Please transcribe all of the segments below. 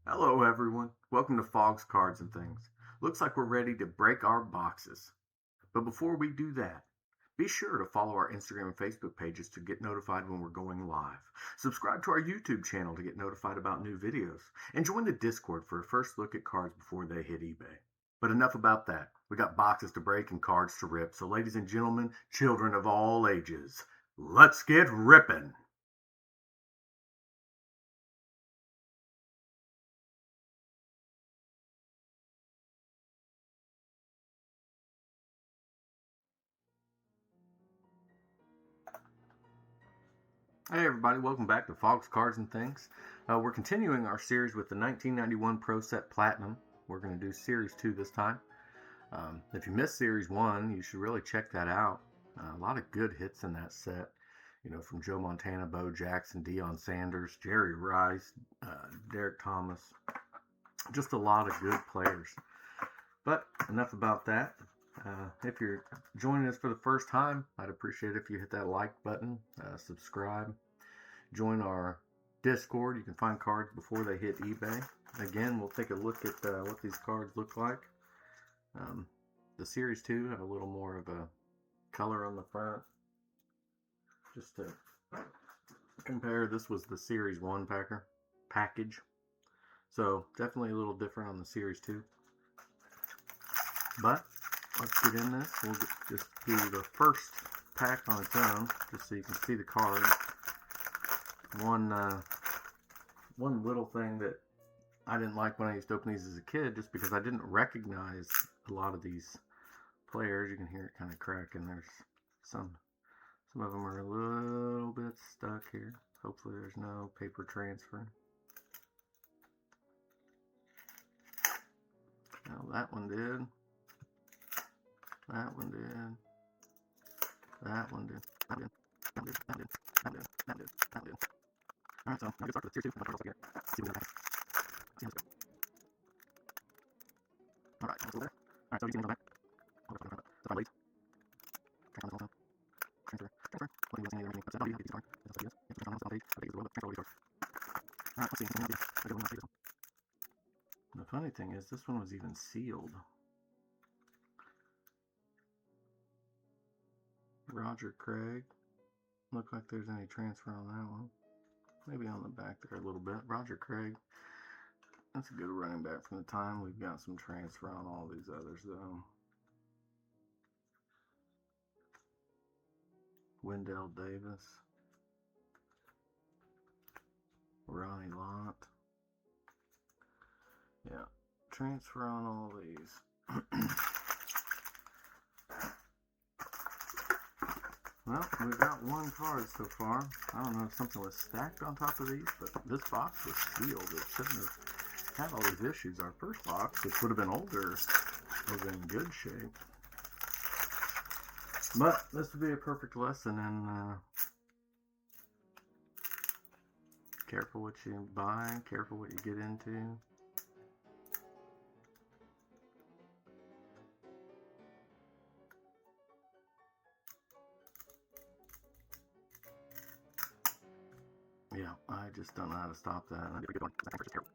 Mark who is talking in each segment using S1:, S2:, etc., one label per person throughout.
S1: Hello, everyone. Welcome to Fogg's Cards and Things. Looks like we're ready to break our boxes. But before we do that, be sure to follow our Instagram and Facebook pages to get notified when we're going live. Subscribe to our YouTube channel to get notified about new videos. And join the Discord for a first look at cards before they hit eBay. But enough about that. We got boxes to break and cards to rip. So, ladies and gentlemen, children of all ages, let's get ripping. Hey everybody, welcome back to Fogg's Cards and Things. We're continuing our series with the 1991 Pro Set Platinum. We're going to do Series 2 this time. If you missed Series 1, you should really check that out. A lot of good hits in that set. You know, from Joe Montana, Bo Jackson, Deion Sanders, Jerry Rice, Derek Thomas. Just a lot of good players. But enough about that. If you're joining us for the first time, I'd appreciate it if you hit that like button, subscribe, join our Discord. You can find cards before they hit eBay. Again, we'll take a look at what these cards look like. Um, the Series 2 have a little more of a color on the front. Just to compare, this was the Series 1 package. So definitely a little different on the Series 2. But let's get in this. We'll just do the first pack on its own, just so you can see the cards. One little thing that I didn't like when I used to open these as a kid, just because I didn't recognize a lot of these players. You can hear it kind of cracking. There's some of them are a little bit stuck here. Hopefully there's no paper transfer. Now that one did. That one did. That one did. That did. That did. That did. That did. That did. That did. Alright, so now get started with tier 2. I'll here. See what happens. See how this goes. Alright, let's go there. Alright, so you can go back. I'll go the front leads. Transfer on this also. Transfer. Transfer. What do you see? That's W. These cards. That's what it is. Yeah, transfer on this page. I think it's well, but transfer all these cards. Alright, let's see. I don't know. This one. The funny thing is, this one was even sealed. Roger Craig. Look like there's any transfer on that one. Maybe on the back there a little bit. Roger Craig. That's a good running back from the time. We've got some transfer on all these others, though. Wendell Davis. Ronnie Lott. Yeah. Transfer on all these. Well, we've got one card so far. I don't know if something was stacked on top of these, but this box was sealed. It shouldn't have had all these issues. Our first box, which would have been older, was in good shape. But this would be a perfect lesson in careful what you buy, careful what you get into. Yeah, I just don't know how to stop that. That'd be a good one. I think we're just careful.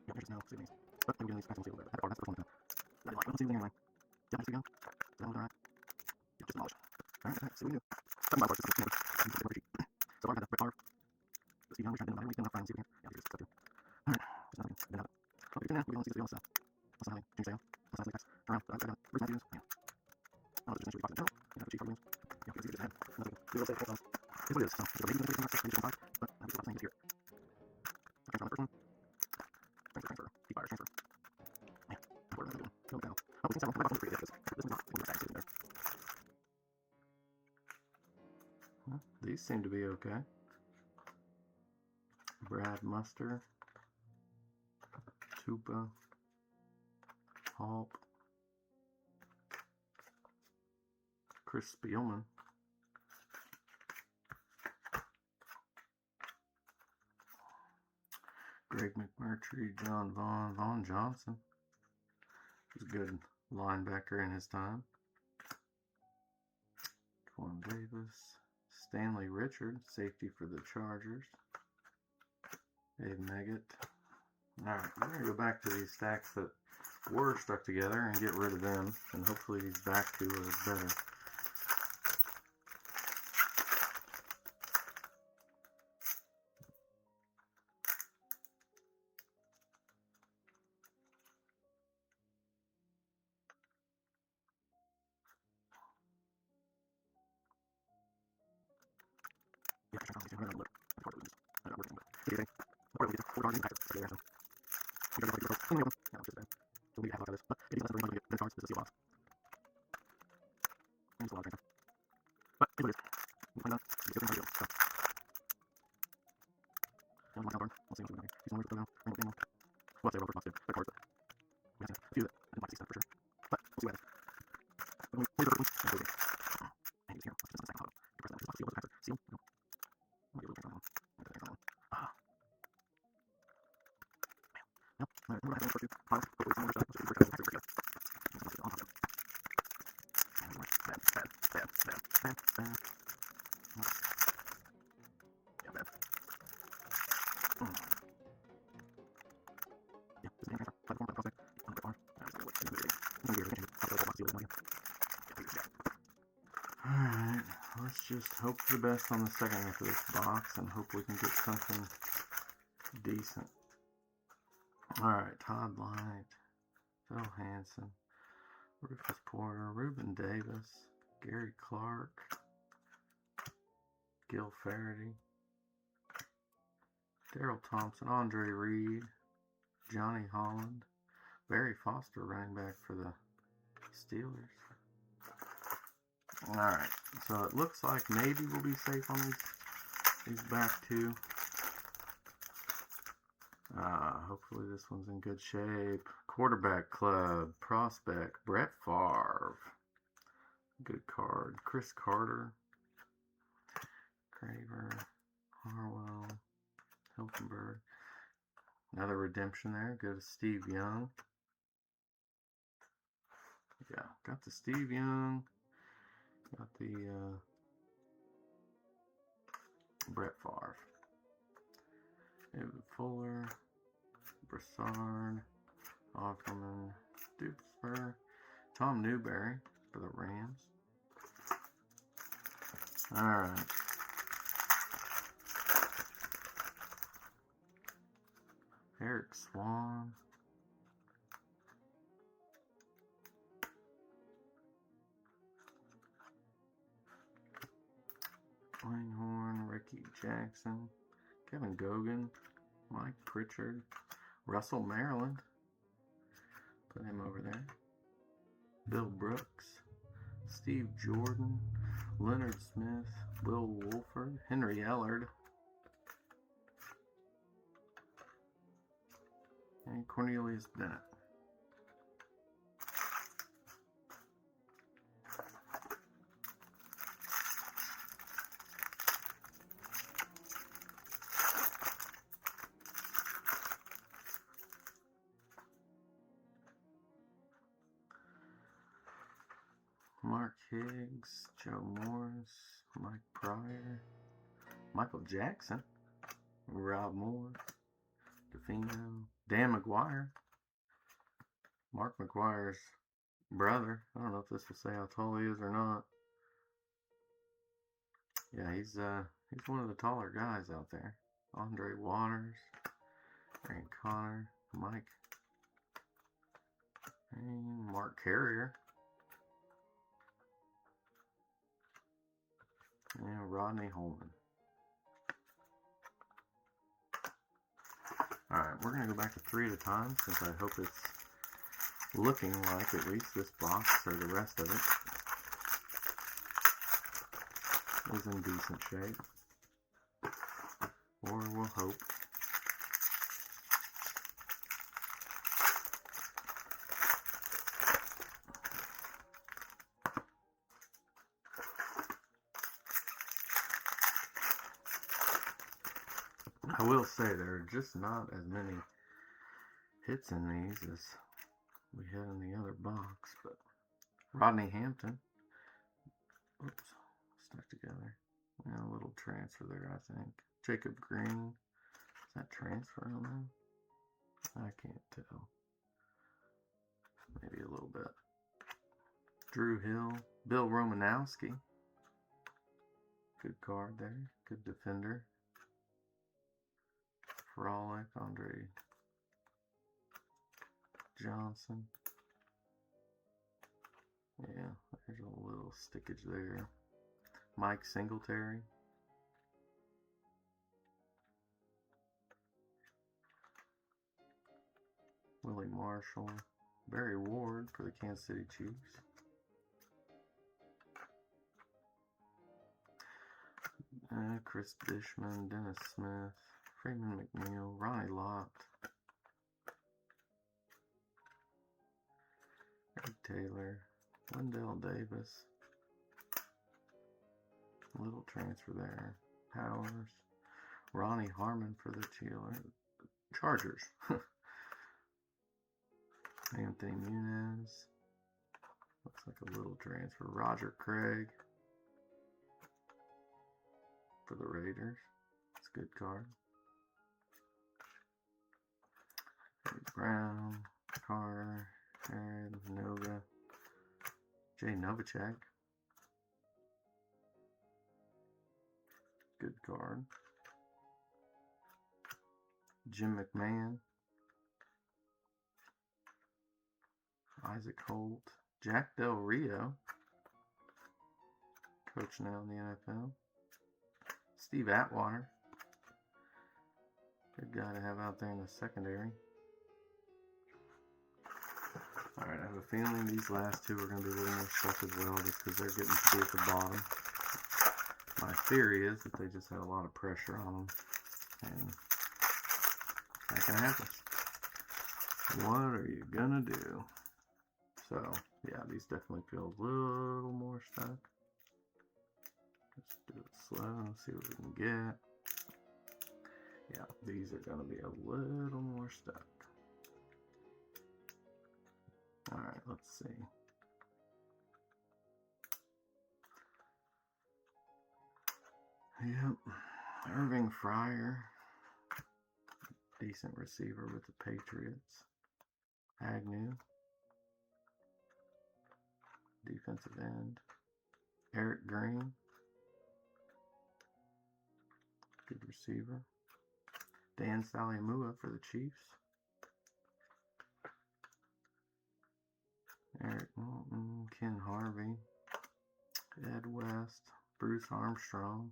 S1: Yeah, there's no savings. But I'm getting these special seals. I had a card, that's the first one. I didn't like it. Let's see anyway. Yeah, let's see again. That one's alright. Yeah, just demolished. Alright, see what we do. Talking about cards, this is so I had a Brett Favre. The Steve Young, which I didn't know. He's been enough friends. Yeah, here's stuff too. Alright, just nothing. Didn't have it. Well, we can now. We can see the real stuff. Also having James Sale. Also has like guys. Around. I've got Bruce Matthews. Yeah. Oh, there's just box in general. Yeah, the Chief Williams. Yeah, because he just had another real estate. It's what it is. So, it's a amazing thing. But I'm just saying here. Transfer on the first one. Transfer. Keep fire. Transfer. Yeah. What am I doing? No, no. Oh, we can sell one. This one's not. We'll sitting there. Well, these seem to be okay. Brad Muster. Tupa. Hulk. Chris Spielman. Greg McMurtry, John Vaughn, Vaughn Johnson. He was a good linebacker in his time. Davis, Stanley Richard, safety for the Chargers. Dave Meggett. Alright, we're going to go back to these stacks that were stuck together and get rid of them, and hopefully these back two are better. Alright, let's just hope for the best on the second half of this box and hope we can get something decent. Alright, Todd Light, Phil Hansen, Rufus Porter, Ruben Davis, Gary Clark, Gil Faraday, Daryl Thompson, Andre Reed, Johnny Holland, Barry Foster, running back for the Steelers. Alright, so it looks like maybe we'll be safe on these back two. Hopefully this one's in good shape. Quarterback Club, Prospect, Brett Favre. Good card. Chris Carter, Craver, Harwell, Hilkenberg. Another redemption there. Go to Steve Young. Yeah, got the Steve Young. Got the Brett Favre. David Fuller, Broussard, Offerman, Dupsper, Tom Newberry for the Rams. Alright. Eric Swan. Langhorn, Ricky Jackson, Kevin Gogan, Mike Pritchard, Russell Maryland, put him over there, Bill Brooks, Steve Jordan, Leonard Smith, Will Wolford, Henry Ellard, and Cornelius Bennett. Mark Higgs, Joe Morris, Mike Pryor, Michael Jackson, Rob Moore, DeFino, Dan McGuire, Mark McGuire's brother. I don't know if this will say how tall he is or not. Yeah, he's one of the taller guys out there. Andre Waters, Aaron Connor, Mike, and Mark Carrier. And Rodney Holman. Alright, we're going to go back to 3 at a time since I hope it's looking like at least this box or the rest of it is in decent shape. Or we'll hope. I will say there are just not as many hits in these as we had in the other box, but Rodney Hampton, oops, stuck together. Yeah, a little transfer there, I think. Jacob Green, Is that transfer on them? I can't tell. Maybe a little bit. Drew Hill. Bill Romanowski. Good card there. Good defender. Frolic. Andre Johnson. Yeah, there's a little stickage there. Mike Singletary. Willie Marshall. Barry Ward for the Kansas City Chiefs. Chris Dishman, Dennis Smith, Freeman McNeil, Ronnie Lott, Greg Taylor, Wendell Davis, little transfer there, Powers, Ronnie Harmon for the Chargers, Anthony Muniz, looks like a little transfer, Roger Craig for the Raiders. It's a good card. Brown, Carter, Aaron, Nova, Jay Novacek. Good card. Jim McMahon, Isaac Holt, Jack Del Rio, coach now in the NFL. Steve Atwater, good guy to have out there in the secondary. Alright, I have a feeling these last two are going to be a little more stuck as well, just because they're getting to be at the bottom. My theory is that they just had a lot of pressure on them, and that can happen. What are you going to do? So, yeah, these definitely feel a little more stuck. Let's do it slow and see what we can get. Yeah, these are going to be a little more stuck. Alright, let's see. Yep, Irving Fryer, decent receiver with the Patriots. Agnew, defensive end. Eric Green, good receiver. Dan Saliamua for the Chiefs. Eric Moulton, Ken Harvey, Ed West, Bruce Armstrong,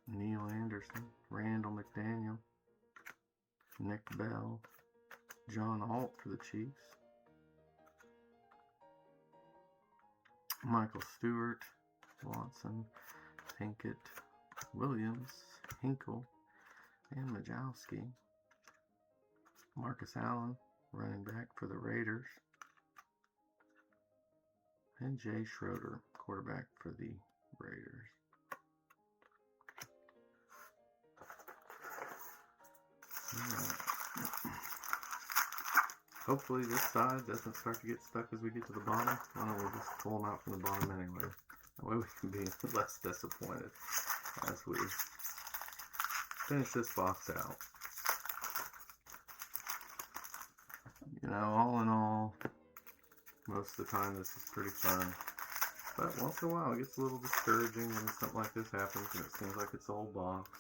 S1: Neil Anderson, Randall McDaniel, Nick Bell, John Alt for the Chiefs, Michael Stewart, Watson, Pinkett, Williams, Hinkle, and Majowski. Marcus Allen, running back for the Raiders, and Jay Schroeder, quarterback for the Raiders. Right. Hopefully this side doesn't start to get stuck as we get to the bottom. Why don't we just pull them out from the bottom anyway? That way we can be less disappointed as we finish this box out. You know, all in all, most of the time this is pretty fun. But once in a while it gets a little discouraging when something like this happens and it seems like it's a whole box.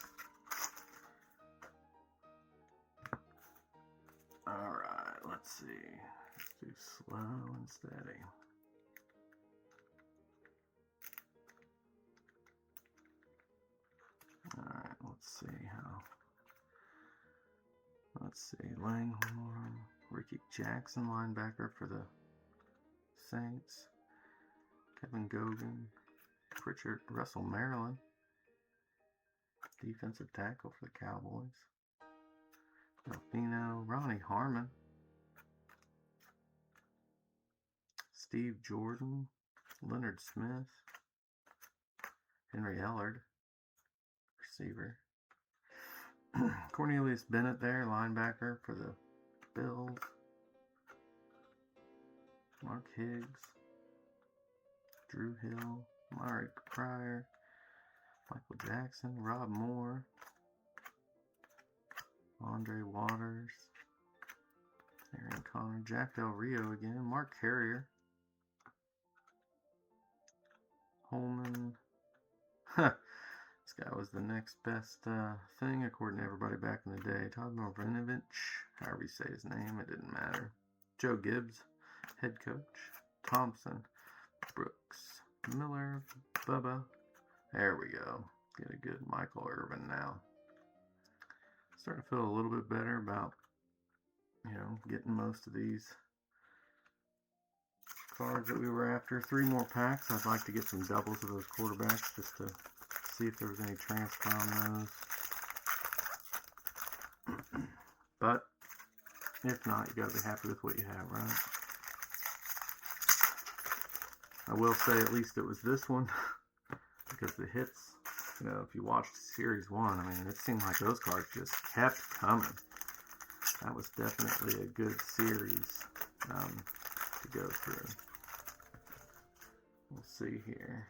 S1: Alright, let's see. Let's do slow and steady. Alright, let's see how. Let's see. Langhorne. Ricky Jackson, linebacker for the Saints. Kevin Gogan. Pritchard. Russell Maryland, defensive tackle for the Cowboys. Delfino. Ronnie Harmon. Steve Jordan. Leonard Smith. Henry Ellard, receiver. Cornelius Bennett there, linebacker for the Bills. Mark Higgs. Drew Hill. Mari Pryor. Michael Jackson, Rob Moore, Andre Waters, Aaron Connor, Jack Del Rio again, Mark Carrier, Holman. This guy was the next best thing according to everybody back in the day. Todd Marvinovich, however you say his name, it didn't matter. Joe Gibbs, head coach. Thompson, Brooks, Miller, Bubba. There we go. Get a good Michael Irvin now. Starting to feel a little bit better about, getting most of these cards that we were after. 3 more packs. I'd like to get some doubles of those quarterbacks just to see if there was any transfer on those. But if not, you got to be happy with what you have, right? I will say at least it was this one because the hits, if you watched Series 1, I mean, it seemed like those cards just kept coming. That was definitely a good series to go through. We'll see here.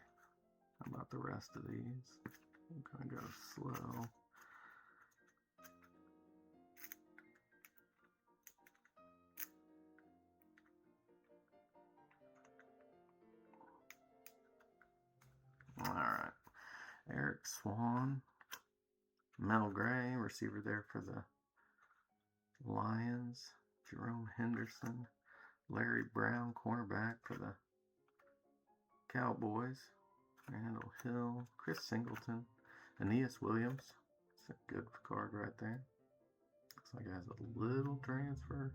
S1: How about the rest of these? I'm going to go slow. Alright. Eric Swan. Mel Gray, receiver there for the Lions. Jerome Henderson. Larry Brown, cornerback for the Cowboys. Randall Hill. Chris Singleton. Aeneas Williams. It's a good card right there. Looks like it has a little transfer.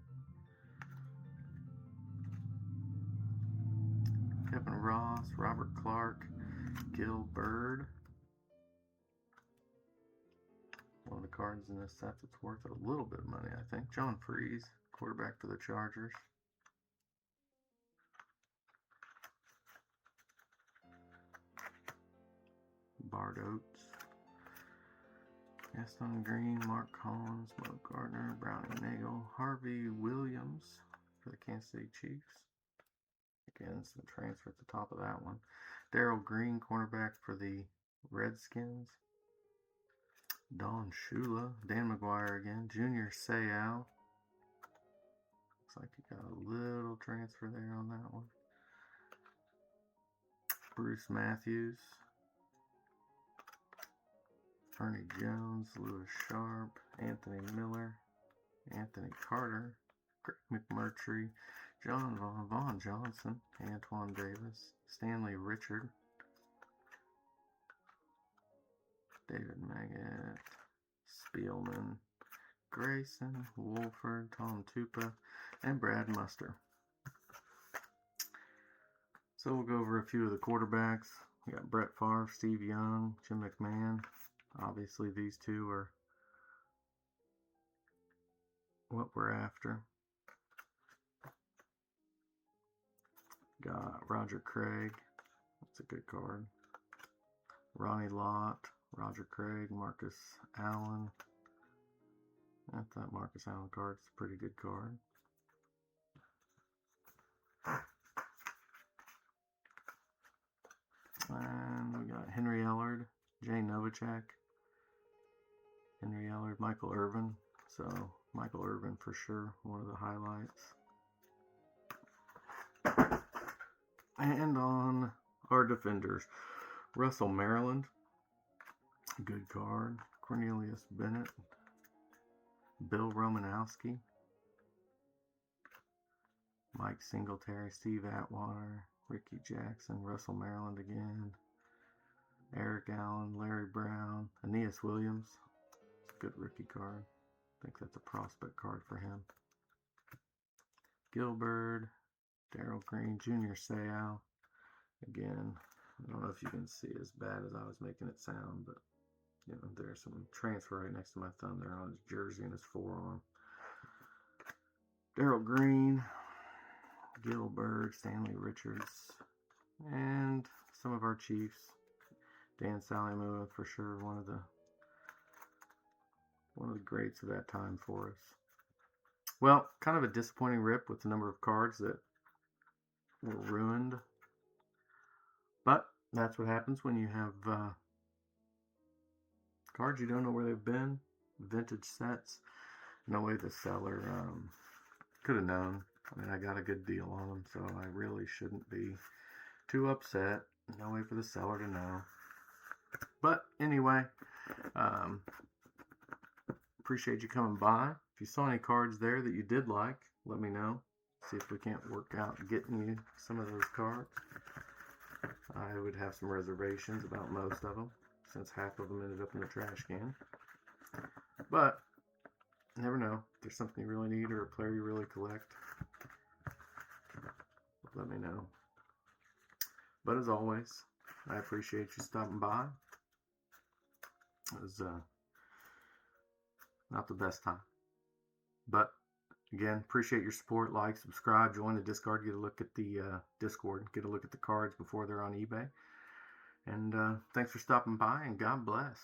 S1: Kevin Ross. Robert Clark. Gil Bird. One of the cards in this set that's worth a little bit of money, I think. John Freeze, quarterback for the Chargers. Bart Oates. Gaston Green, Mark Collins, Mo Gardner, Brownie Nagel, Harvey Williams for the Kansas City Chiefs. Again, some transfer at the top of that one. Darrell Green, cornerback for the Redskins. Don Shula, Dan McGuire again. Junior Seau. Looks like you got a little transfer there on that one. Bruce Matthews. Ernie Jones, Lewis Sharp, Anthony Miller, Anthony Carter, Greg McMurtry, Vaughn Johnson, Antoine Davis, Stanley Richard, David Maggett, Spielman, Grayson, Wolford, Tom Tupa, and Brad Muster. So we'll go over a few of the quarterbacks. We got Brett Favre, Steve Young, Jim McMahon. Obviously, these two are what we're after. Got Roger Craig. That's a good card. Ronnie Lott, Roger Craig, Marcus Allen. That Marcus Allen card's a pretty good card. And we got Henry Ellard, Jay Novacek, Henry Ellard, Michael Irvin. So Michael Irvin for sure, one of the highlights. And on our defenders, Russell Maryland, good card. Cornelius Bennett, Bill Romanowski, Mike Singletary, Steve Atwater, Ricky Jackson, Russell Maryland again, Eric Allen, Larry Brown, Aeneas Williams. It's a good rookie card. I think that's a prospect card for him. Gilbert, Darrell Green, Junior Seau. Again, I don't know if you can see as bad as I was making it sound, but there's some transfer right next to my thumb there on his jersey and his forearm. Darrell Green, Gilbert, Stanley Richards, and some of our Chiefs. Dan Salimua for sure, one of the greats of that time for us. Well, kind of a disappointing rip with the number of cards that were ruined. But that's what happens when you have Cards you don't know where they've been. Vintage sets. No way the seller could have known. I mean, I got a good deal on them, so I really shouldn't be too upset. No way for the seller to know. But anyway, appreciate you coming by. If you saw any cards there that you did like, let me know. See if we can't work out getting you some of those cards. I would have some reservations about most of them, since half of them ended up in the trash can. But you never know. If there's something you really need or a player you really collect, let me know. But as always, I appreciate you stopping by. It was not the best time. But again, appreciate your support. Like, subscribe, join the Discord, get a look at the Discord, get a look at the cards before they're on eBay. And thanks for stopping by, and God bless.